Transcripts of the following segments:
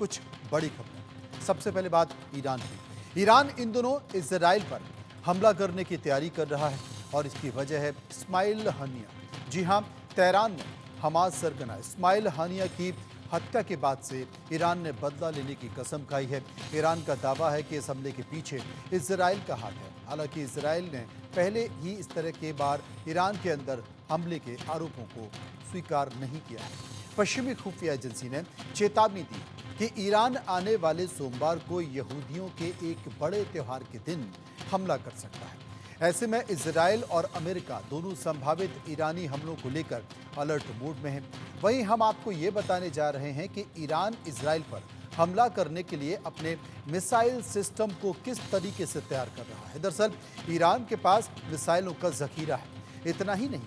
कुछ बड़ी खबरें। सबसे पहले बात ईरान की। ईरान इन दिनों इजराइल पर हमला करने की तैयारी कर रहा है और इसकी वजह है इस्माइल हानिया। जी हां, तेहरान ने हमास सरगना इस्माइल हानिया की हत्या के बाद से ईरान ने बदला लेने की कसम खाई है। ईरान का दावा है कि इस हमले के पीछे इजराइल का हाथ है। हालांकि इजराइल ने पहले ही इस तरह के बार ईरान के अंदर हमले के आरोपों को स्वीकार नहीं किया है। पश्चिमी खुफिया एजेंसी ने चेतावनी दी कि ईरान आने वाले सोमवार को यहूदियों के एक बड़े त्योहार के दिन हमला कर सकता है। ऐसे में इजराइल और अमेरिका दोनों संभावित ईरानी हमलों को लेकर अलर्ट मोड में हैं। वहीं हम आपको ये बताने जा रहे हैं कि ईरान इजराइल पर हमला करने के लिए अपने मिसाइल सिस्टम को किस तरीके से तैयार कर रहा है। दरअसल ईरान के पास मिसाइलों का जखीरा है। इतना ही नहीं,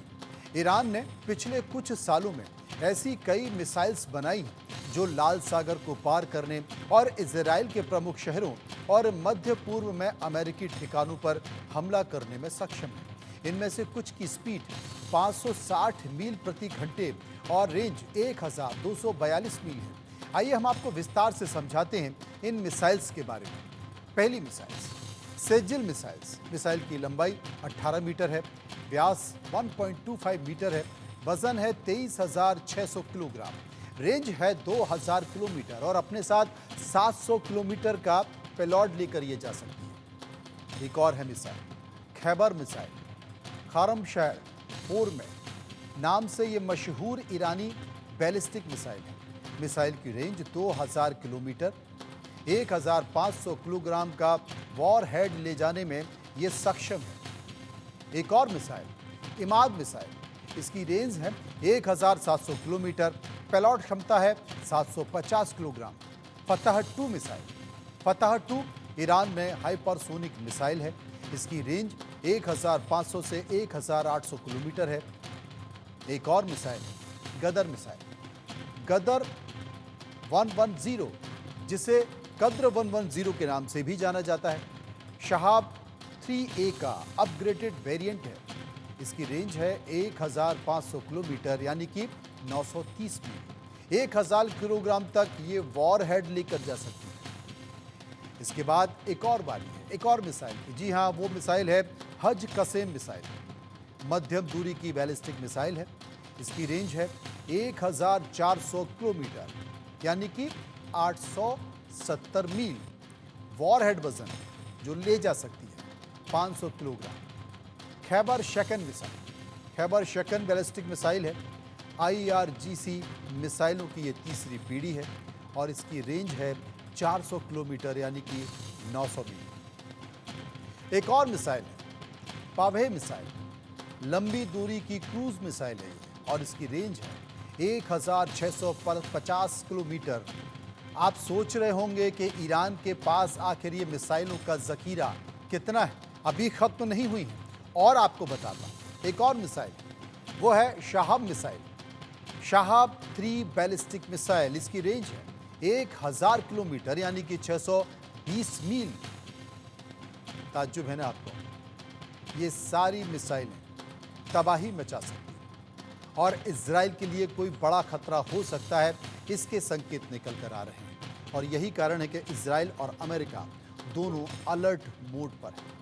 ईरान ने पिछले कुछ सालों में ऐसी कई मिसाइल्स बनाई हैं जो लाल सागर को पार करने और इजराइल के प्रमुख शहरों और मध्य पूर्व में अमेरिकी ठिकानों पर हमला करने में सक्षम है। इनमें से कुछ की स्पीड 560 मील प्रति घंटे और रेंज 1242 मील है। आइए हम आपको विस्तार से समझाते हैं इन मिसाइल्स के बारे में। पहली मिसाइल्स सेजिल मिसाइल्स। मिसाइल की लंबाई 18 मीटर है, व्यास 1.25 मीटर है, वजन है 23,600 किलोग्राम, रेंज है 2000 किलोमीटर और अपने साथ 700 किलोमीटर का पेलोड लेकर ये जा सकती है। एक और है मिसाइल खैबर मिसाइल। खारमशहर 4 में नाम से ये मशहूर ईरानी बैलिस्टिक मिसाइल है। मिसाइल की रेंज 2000 किलोमीटर, 1500 किलोग्राम का वॉर हेड ले जाने में ये सक्षम है। एक और मिसाइल इमाद मिसाइल। इसकी रेंज है 1700 किलोमीटर, पेलोड क्षमता है 750 किलोग्राम। फतह 2 मिसाइल। फतह 2 ईरान में हाइपरसोनिक मिसाइल है। इसकी रेंज 1500 से 1800 किलोमीटर है। एक और मिसाइल गदर मिसाइल। गदर 110, जिसे कद्र 110 के नाम से भी जाना जाता है, शहाब 3A का अपग्रेडेड वेरिएंट है। इसकी रेंज है 1500 किलोमीटर यानी कि 930 मील। 1000 किलोग्राम तक ये वॉर हेड लेकर जा सकती है। इसके बाद एक और बारी है, एक और मिसाइल की। जी हाँ, वो मिसाइल है हज कसेम मिसाइल। मध्यम दूरी की बैलिस्टिक मिसाइल है। इसकी रेंज है 1400 किलोमीटर यानी कि 870 मील। वॉर हेड वजन जो ले जा सकती है 500 किलोग्राम। खैबर शेकन मिसाइल। खैबर शेकन बैलिस्टिक मिसाइल है। IRGC मिसाइलों की ये तीसरी पीढ़ी है और इसकी रेंज है 400 किलोमीटर यानी कि 900 मील। एक और मिसाइल है पावे मिसाइल। लंबी दूरी की क्रूज मिसाइल है ये और इसकी रेंज है 1650 किलोमीटर। आप सोच रहे होंगे कि ईरान के पास आखिर ये मिसाइलों का जखीरा कितना है। अभी खत्म नहीं हुई है और आपको बताता हूं। एक और मिसाइल वो है Shahab missile. Shahab 3 ballistic missile. इसकी रेंज है 1000 किलोमीटर यानी कि 620 मील। ताज्जुब है ना आपको। ये सारी मिसाइलें तबाही मचा सकती हैं और इजराइल के लिए कोई बड़ा खतरा हो सकता है, इसके संकेत निकल कर आ रहे हैं। और यही कारण है कि इजराइल और अमेरिका दोनों अलर्ट मोड पर हैं।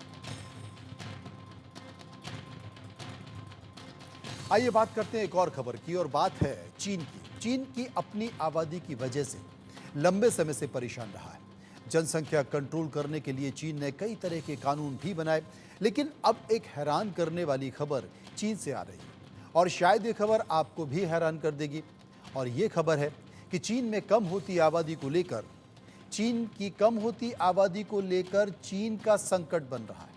आइए बात करते हैं एक और खबर की और बात है चीन की। चीन की अपनी आबादी की वजह से लंबे समय से परेशान रहा है। जनसंख्या कंट्रोल करने के लिए चीन ने कई तरह के कानून भी बनाए, लेकिन अब एक हैरान करने वाली खबर चीन से आ रही है और शायद ये खबर आपको भी हैरान कर देगी। और ये खबर है कि चीन में कम होती आबादी को लेकर चीन का संकट बन रहा है।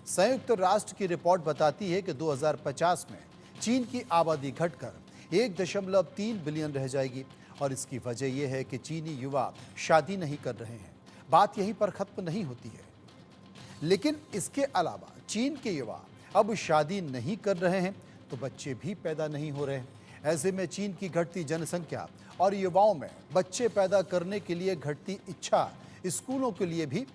संयुक्त राष्ट्र की रिपोर्ट बताती है कि 2050 में चीन की आबादी घटकर 1.3 बिलियन रह जाएगी और इसकी वजह यह है कि चीनी युवा शादी नहीं कर रहे हैं। बात यहीं पर खत्म नहीं होती है, लेकिन इसके अलावा चीन के युवा अब शादी नहीं कर रहे हैं तो बच्चे भी पैदा नहीं हो रहे हैं। ऐसे में चीन की घटती जनसंख्या और युवाओं में बच्चे पैदा करने के लिए घटती इच्छा स्कूलों के लिए भी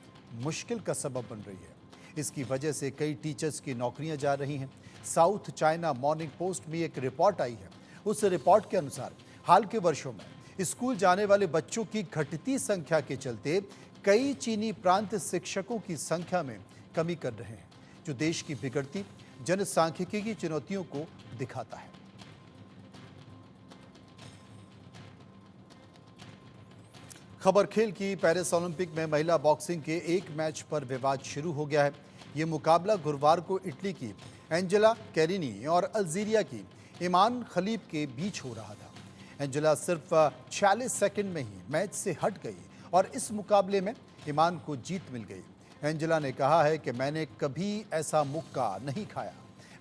मुश्किल का सबब बन रही है। इसकी वजह से कई टीचर्स की नौकरियां जा रही हैं। साउथ चाइना मॉर्निंग पोस्ट में एक रिपोर्ट आई है। उस रिपोर्ट के अनुसार हाल के वर्षों में स्कूल जाने वाले बच्चों की घटती संख्या के चलते कई चीनी प्रांत शिक्षकों की संख्या में कमी कर रहे हैं, जो देश की बिगड़ती जनसांख्यिकी की चुनौतियों को दिखाता है। खबर खेल की। पेरिस ओलंपिक में महिला बॉक्सिंग के एक मैच पर विवाद शुरू हो गया है। ये मुकाबला गुरुवार को इटली की एंजेला कैरिनी और अल्जीरिया की ईमान खलीब के बीच हो रहा था। एंजेला सिर्फ 46 सेकंड में ही मैच से हट गई और इस मुकाबले में ईमान को जीत मिल गई। एंजेला ने कहा है कि मैंने कभी ऐसा मुक्का नहीं खाया,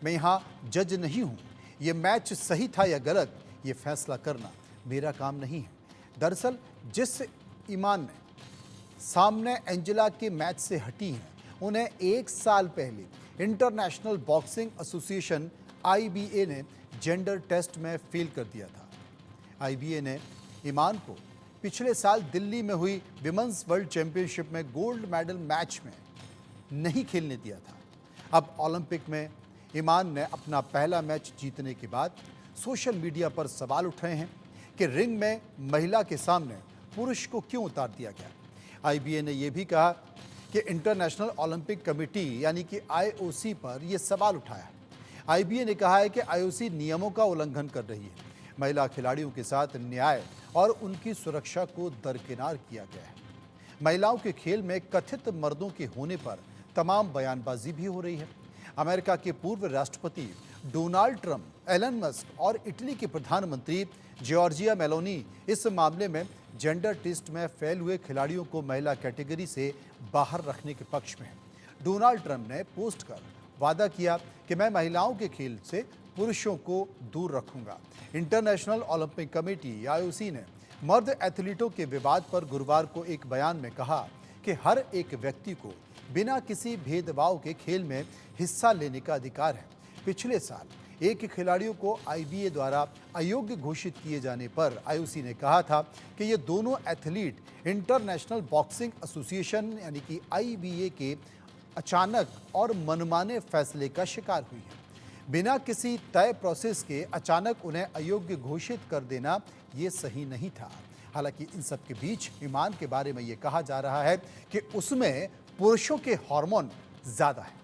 मैं यहाँ जज नहीं हूँ। ये मैच सही था या गलत, ये फैसला करना मेरा काम नहीं है। दरअसल जिस ईमान ने सामने एंजेला के मैच से हटी हैं, उन्हें 1 साल पहले इंटरनेशनल बॉक्सिंग एसोसिएशन IBA ने जेंडर टेस्ट में फेल कर दिया था। IBA ने ईमान को पिछले साल दिल्ली में हुई विमेंस वर्ल्ड चैंपियनशिप में गोल्ड मेडल मैच में नहीं खेलने दिया था। अब ओलंपिक में ईमान ने अपना पहला मैच जीतने के बाद सोशल मीडिया पर सवाल उठ रहे हैं कि रिंग में महिला के सामने पुरुष को क्यों उतार दिया गया। IBA ने यह भी कहा कि इंटरनेशनल ओलंपिक कमेटी यानी कि IOC पर यह सवाल उठाया। IBA ने कहा है कि IOC नियमों का उल्लंघन कर रही है। महिला खिलाड़ियों के साथ न्याय और उनकी सुरक्षा को दरकिनार किया गया है। महिलाओं के खेल में कथित मर्दों के होने पर तमाम बयानबाजी भी हो रही है। अमेरिका के पूर्व राष्ट्रपति डोनाल्ड ट्रंप, एलन मस्क और इटली के प्रधानमंत्री जॉर्जिया मेलोनी इस मामले में जेंडर टेस्ट में फेल हुए खिलाड़ियों को महिला कैटेगरी से बाहर रखने के पक्ष में हैं। डोनाल्ड ट्रंप ने पोस्ट कर वादा किया कि मैं महिलाओं के खेल से पुरुषों को दूर रखूंगा। इंटरनेशनल ओलंपिक कमेटी IOC ने मर्द एथलीटों के विवाद पर गुरुवार को एक बयान में कहा कि हर एक व्यक्ति को बिना किसी भेदभाव के खेल में हिस्सा लेने का अधिकार है। पिछले साल एक खिलाड़ियों को IBA द्वारा अयोग्य घोषित किए जाने पर IOC ने कहा था कि ये दोनों एथलीट इंटरनेशनल बॉक्सिंग एसोसिएशन यानी कि IBA के अचानक और मनमाने फैसले का शिकार हुई है। बिना किसी तय प्रोसेस के अचानक उन्हें अयोग्य घोषित कर देना ये सही नहीं था। हालांकि इन सब के बीच ईमान के बारे में ये कहा जा रहा है कि उसमें पुरुषों के हार्मोन ज्यादा है।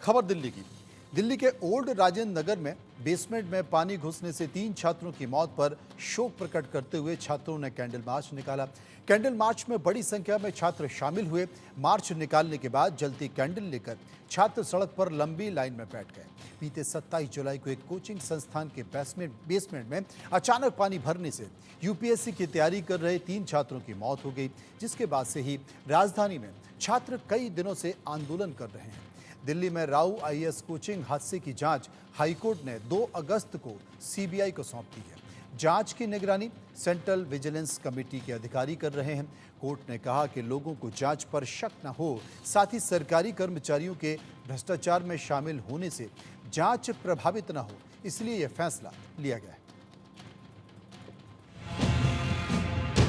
खबर दिल्ली की। दिल्ली के ओल्ड राजेंद्र नगर में बेसमेंट में पानी घुसने से 3 छात्रों की मौत पर शोक प्रकट करते हुए छात्रों ने कैंडल मार्च निकाला। कैंडल मार्च में बड़ी संख्या में छात्र शामिल हुए। मार्च निकालने के बाद जलती कैंडल लेकर छात्र सड़क पर लंबी लाइन में बैठ गए। बीते 27 जुलाई को एक कोचिंग संस्थान के बेसमेंट में अचानक पानी भरने से UPSC की तैयारी कर रहे 3 छात्रों की मौत हो गई, जिसके बाद से ही राजधानी में छात्र कई दिनों से आंदोलन कर रहे हैं। दिल्ली में राउ IAS कोचिंग हादसे की जांच हाईकोर्ट ने 2 अगस्त को CBI को सौंप दी है। जांच की निगरानी सेंट्रल विजिलेंस कमेटी के अधिकारी कर रहे हैं। कोर्ट ने कहा कि लोगों को जांच पर शक न हो, साथ ही सरकारी कर्मचारियों के भ्रष्टाचार में शामिल होने से जांच प्रभावित न हो, इसलिए यह फैसला लिया गया है।